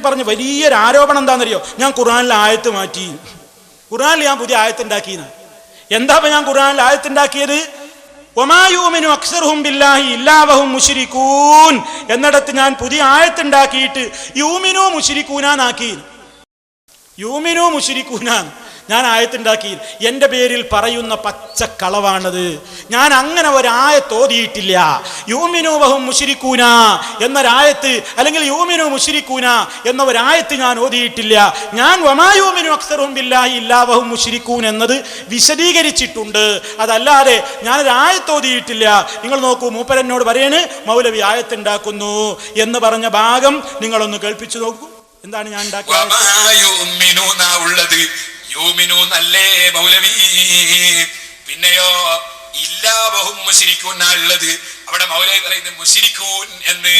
പറഞ്ഞ വലിയൊരു ആരോപണം എന്താണെന്നറിയോ? ഞാൻ ഖുർആനിൽ ആയത്ത് മാറ്റി, ഖുർആനിൽ ഞാൻ പുതിയ ആയത്ത് ഉണ്ടാക്കിയെന്ന്. എന്താ ഞാൻ ഖുർആനിൽ ആയത്ത് ഉണ്ടാക്കിയത്? വമാ യുമിനു അക്സറുഹും ബില്ലാഹി ഇല്ലാ വഹും മുശ്രികൂൻ എന്നിടത്ത് ഞാൻ പുതിയ ആയത്ത് ഉണ്ടാക്കിയിട്ട് യൂമിനു മുശ്രികൂനാക്കി. യൂമിനു മുശ്രികൂന ഞാൻ ആയത്തുണ്ടാക്കി. എൻ്റെ പേരിൽ പറയുന്ന പച്ചക്കളവാണത്. ഞാൻ അങ്ങനെ ഒരായത്ത് ഓതിയിട്ടില്ല. യൂമിനു വഹും മുശ്രികൂന എന്നൊരായത്ത്, അല്ലെങ്കിൽ യൂമിനു മുശ്രികൂന എന്ന ഒരായത്ത് ഞാൻ ഓതിയിട്ടില്ല. ഞാൻ വമാ യൂമിനു അക്സറുഹും ബില്ലാഹി ഇല്ലാ വഹും മുശ്രികൂൻ എന്നത് വിശദീകരിച്ചിട്ടുണ്ട്. അതല്ലാതെ ഞാനൊരായത്ത് ഓതിയിട്ടില്ല. നിങ്ങൾ നോക്കൂ, മൂപ്പരെന്നോട് പറയാണ് മൗലവി ആയത്തുണ്ടാക്കുന്നു എന്ന് പറഞ്ഞ ഭാഗം നിങ്ങളൊന്ന് കേൾപ്പിച്ചു നോക്കൂ. എന്താണ് ഞാൻ ഉണ്ടാക്കിയത്? യൂമിനൂന്നല്ലേ മൗലവി? പിന്നെയോ ഇല്ലാവഹും മുശ്രികൂൻ ഉള്ളത്. അവിടെ മൗലവി പറയുന്നത് മുശ്രികൂൻ എന്ന്.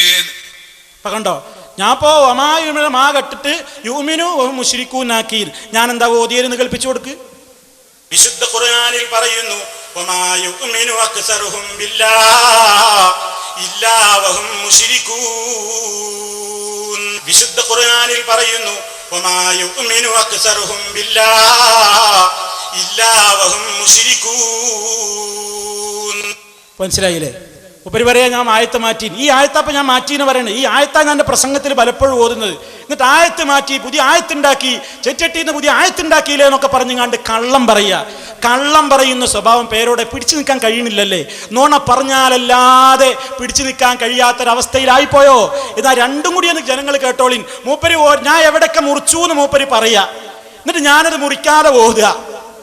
ഇപ്പൊ കണ്ടോ, ഞാൻ ഇപ്പോ ഒമായുമിനെ മാ കെട്ടിട്ട് യൂമിനു മുശ്രികൂൻ ആക്കി. ഞാൻ എന്താ ഓതിയെന്ന് കൽപ്പിച്ചു കൊടുക്ക്. വിശുദ്ധ ഖുർആനിൽ പറയുന്നു വമാ യുമിനു അക്സറുഹും ബില്ലാഹി ഇല്ലാ വഹും മുശ്രികൂൻ. വിശുദ്ധ ഖുർആനിൽ പറയുന്നു വമാ യുമിനു അക്സറുഹും ബില്ലാഹി ഇല്ലാ വഹും മുശ്രികൂൻ. മനസ്സിലായില്ലേ? ഉപരി പറയാ ഞാൻ ആയത്ത് മാറ്റി. ഈ ആയത്തപ്പം ഞാൻ മാറ്റി എന്ന് പറയണേ. ഈ ആയത്താ ഞാൻ എൻ്റെ പ്രസംഗത്തിൽ പലപ്പോഴും ഓതുന്നത്. എന്നിട്ട് ആയത്ത് മാറ്റി പുതിയ ആയത്തുണ്ടാക്കി, ചെറ്റട്ടിന്ന് പുതിയ ആയത്തുണ്ടാക്കിയില്ലേ എന്നൊക്കെ പറഞ്ഞുകൊണ്ട് കള്ളം പറയുക. കള്ളം പറയുന്ന സ്വഭാവം പേരോടെ പിടിച്ചു നിൽക്കാൻ കഴിയണില്ലല്ലേ? നോണ പറഞ്ഞാലല്ലാതെ പിടിച്ചു നിൽക്കാൻ കഴിയാത്തൊരവസ്ഥയിലായിപ്പോയോ? ഇതാ രണ്ടും കൂടി ഒന്ന് ജനങ്ങൾ കേട്ടോളിൻ. മൂപ്പര് ഞാൻ എവിടെയൊക്കെ മുറിച്ചു എന്ന് മൂപ്പര് പറയാ, എന്നിട്ട് ഞാനത് മുറിക്കാതെ ഓതുക.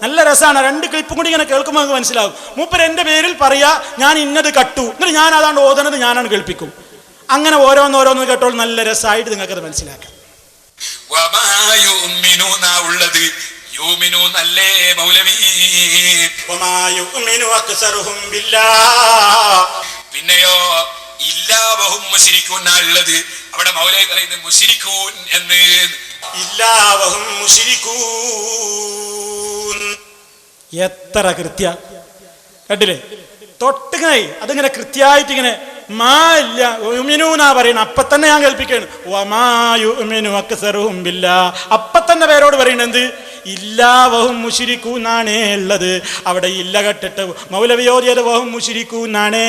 നല്ല രസമാണ്. രണ്ട് ക്ലിപ്പും കൂടി ഇങ്ങനെ കേൾക്കുമ്പോൾ നമുക്ക് മനസ്സിലാവും. മൂപ്പര് എൻ്റെ പേരിൽ പറയാ ഞാൻ ഇന്നത് കട്ടു, എന്നിട്ട് ഞാൻ അതാണ്ട് ഓതുന്നത് ഞാനാണ് കേൾപ്പിക്കും. അങ്ങനെ ഓരോന്നോരോന്ന് കേട്ടോൾ നല്ല രസമായിട്ട് നിങ്ങൾക്കത് മനസ്സിലാക്കാം. യൂമിനൂന്നല്ലേ മൗലവി? വമാ യുമിനു അക്സറുഹും ബില്ലാഹി. പിന്നെയോ ഇല്ലാവഹും മുശ്രികൂൻ ഉള്ളത്. അവിടെ മൗലവി പറയുന്നത് മുശ്രികൂൻ എന്ന്. ഇല്ലാവഹും മുശ്രികൂൻ. എത്ര കൃത്യ കണ്ടില്ലേ? തൊട്ടുകൈ അതിങ്ങനെ കൃത്യമായിട്ട് ഇങ്ങനെ മാ ഇല്ല യുമിനൂന്നാ പറയണം. അപ്പൊ തന്നെ ഞാൻ കേൾപ്പിക്കുകയാണ് വമാ യുമിനു അക്സറുഹും ബില്ലാഹി. അപ്പൊ തന്നെ പേരോട് പറയണത് എന്ത്? ഇല്ലാ വഹും മുശ്രികൂനാണേ ഉള്ളത്. അവിടെ ഇല്ല കെട്ടിട്ട് മൗലവി ഓതിയത് വഹും മുശ്രികൂനാണേ.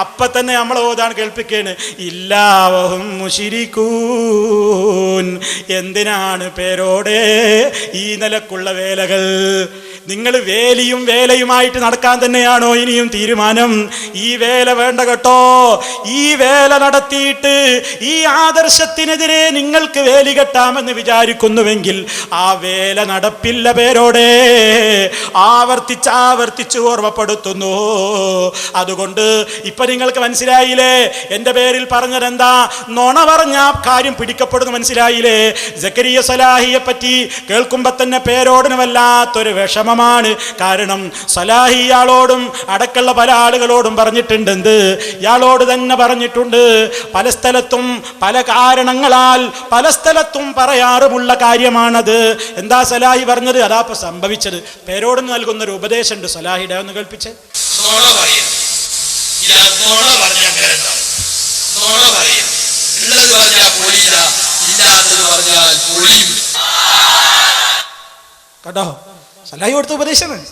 അപ്പൊ തന്നെ നമ്മൾ ഓതാണ് കേൾപ്പിക്കുകയാണ് ഇല്ലാ വഹും മുശ്രികൂൻ. എന്തിനാണ് പേരോടെ ഈ നിലക്കുള്ള വേലകൾ? നിങ്ങൾ വേലിയും വേലയുമായിട്ട് നടക്കാൻ തന്നെയാണോ ഇനിയും തീരുമാനം? ഈ വേല വേണ്ട കേട്ടോ. ഈ വേല നടത്തിയിട്ട് ഈ ആദർശത്തിനെതിരെ നിങ്ങൾക്ക് വേലി കെട്ടാമെന്ന് വിചാരിക്കുന്നുവെങ്കിൽ ആ വേല നടപ്പില്ല പേരോടെ. ആവർത്തിച്ച് ഓർമ്മപ്പെടുത്തുന്നു. അതുകൊണ്ട് ഇപ്പൊ നിങ്ങൾക്ക് മനസ്സിലായില്ലേ എൻ്റെ പേരിൽ പറഞ്ഞതെന്താ? നുണ പറഞ്ഞ കാര്യം പിടിക്കപ്പെടുന്നു. മനസ്സിലായില്ലേ? സക്കരിയ സലാഹിയെ പറ്റി കേൾക്കുമ്പോ തന്നെ പേരോടിന് വല്ലാത്തൊരു വിഷമമാണ്. കാരണം സലാഹി ഇയാളോടും അടക്കമുള്ള പല ആളുകളോടും പറഞ്ഞിട്ടുണ്ട്. എന്ത്? ഇയാളോട് തന്നെ പറഞ്ഞിട്ടുണ്ട്. പല സ്ഥലത്തും പല കാരണങ്ങളാൽ പല സ്ഥലത്തും പറയാറുമുള്ള കാര്യമാണത്. എന്താ സലാഹി പറഞ്ഞത്? അതാപ്പോ സംഭവിച്ചത്. പേരോട് നൽകുന്നൊരു ഉപദേശമുണ്ട് സലാഹിയുടെ. ഒന്ന് കേൾപ്പിച്ചേ. കേട്ടോ? സലാഹി കൊടുത്ത ഉപദേശമാണ്.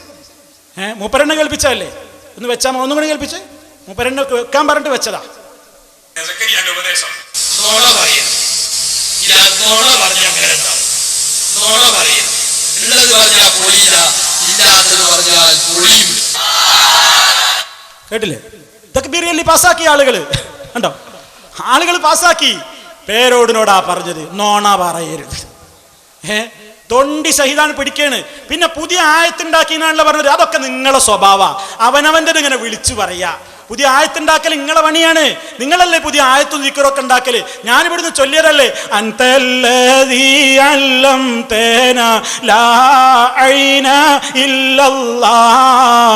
മൂപ്പരെണ്ണ കേൾപ്പിച്ചല്ലേ? ഒന്ന് വെച്ചാ ഒന്നും കൂടി കേൾപ്പിച്ചേ. മൂപ്പരെണ്ണ വെക്കാൻ പറഞ്ഞിട്ട് വെച്ചതാ. കേട്ടില്ലേ? തക്ബീർ ചൊല്ലി പാസ്സാക്കിയ ആളുകള് കണ്ടോ? ആളുകൾ പാസ്സാക്കി. പേരോടിനോടാ പറഞ്ഞത് നോണ പറയരുത്. തൊണ്ടി സഹിതാണ് പിടിക്കാണ്. പിന്നെ പുതിയ ആയത്തുണ്ടാക്കിയെന്നാണല്ലോ പറഞ്ഞത്. അതൊക്കെ നിങ്ങളെ സ്വഭാവ. അവനവൻ്റെ ഇങ്ങനെ വിളിച്ചു പറയാ. പുതിയ ആയത്തുണ്ടാക്കൽ നിങ്ങളെ പണിയാണ്. നിങ്ങളല്ലേ പുതിയ ആയത്തും ദിക്റൊക്കെ ഉണ്ടാക്കല്. ഞാനിവിടുന്ന് ചൊല്ലിയതല്ലേ അൻതല്ലദീ അല്ലംതനാ ലാ ഐന ഇല്ലല്ലാഹ്.